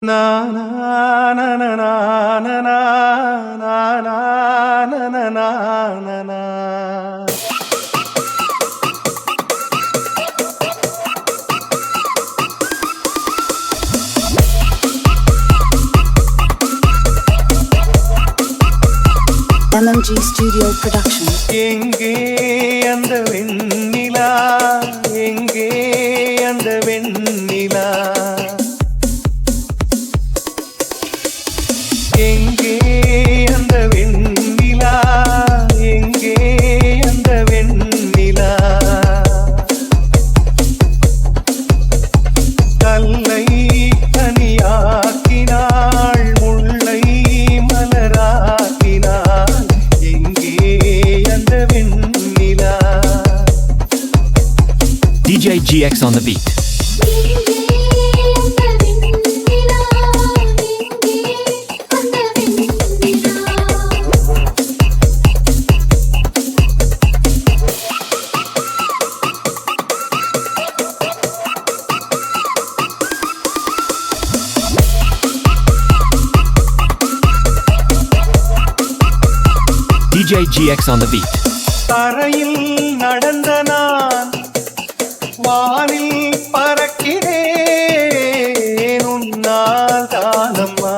Na na na na na na na na na na na na na. MMG Studio Production. எங்கே அந்த வெண்ணிலா, எங்கே அந்த வெண்ணிலா, எங்கே அந்த வெண்ணிலா, எங்கே அந்த வெண்ணிலா, கல்லை கனியாக்கினாள், முல்லை மலராக்கினாள், எங்கே அந்த வெண்ணிலா. DJ GX on the beat. DJ GX on the beat. தரையில் நடந்த நான் வானில் பறக்கிறேன், உன்னால் தானம்மா,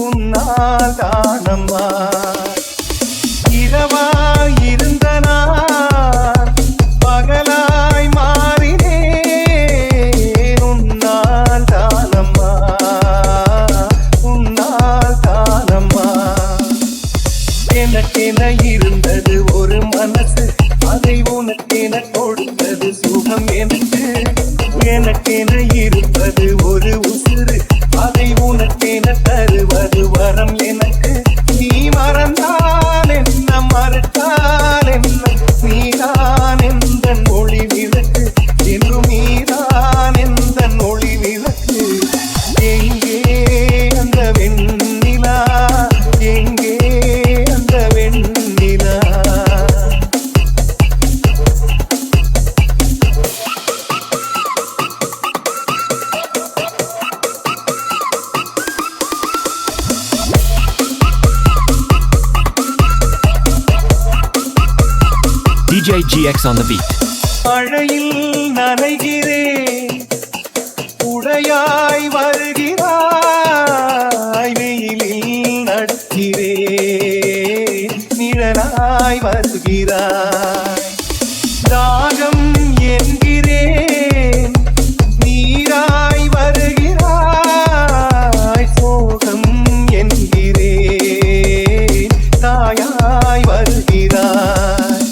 உன்னால் தானம்மா. இரவாய் இருந்த நான் பகலாய் மாறினேன், உன்னால் தானம்மா, உன்னால் தானம்மா. எனக்கென இருந்தது ஒரு மனசு, அதை உனக்கென கொடுத்தது சுகம் எனக்கு. எனக்கென இருப்பது ஒரு உசுறு, அதை உனக்கென தருவது வரம் எனக்கு. நீ மறந்தால் என்ன, மறுத்தால் என்ன, நீதான் எந்தன் ஒளி விளக்கு, என்றும் நீதான் எந்தன் ஒளி விளக்கு. எங்கே அந்த வெண்ணிலா, எங்கே அந்த வெண்ணிலா. DJ GX on the beat. மழையில் நனைகிறேன், உடையாய் வருகிறாய், வெயிலில் நடக்கிறேன், நிழலாய் வருகிறாய். தாகம் என்கிறேன், நீராய் வருகிறாய், சோகம் என்கிறேன், தாயாய் வருகிறாய்.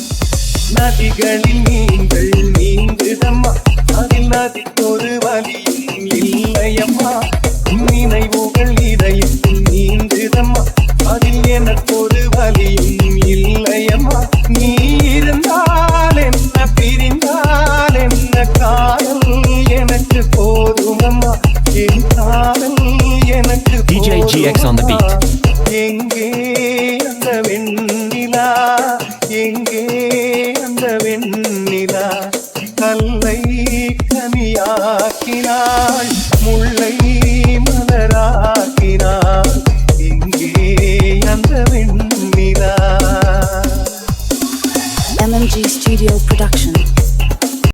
நதிகளில் நீங்கள் நீந்துதம்மா, அதில் நதிக்கொரு வலியும் இல்லையம்மா. நினைவுகள் இதயத்தில் நீந்துதம்மா, அதில் எனக்கொரு வலியும் இல்லையம்மா. நீ இருந்தால் என்ன, பிரிந்தால் என்ன, காதல் எனக்கு போதுமம்மா, என் காதல் எனக்கு DJ GX on the beat. எங்கே அந்த வெண்ணிலா, எங்கே அந்த வெண்ணிலா, கல்லை கனியாக்கினாள், முல்லை மலராக்கினாள், எங்கே அந்த வெண்ணிலா. MMG Studio Production.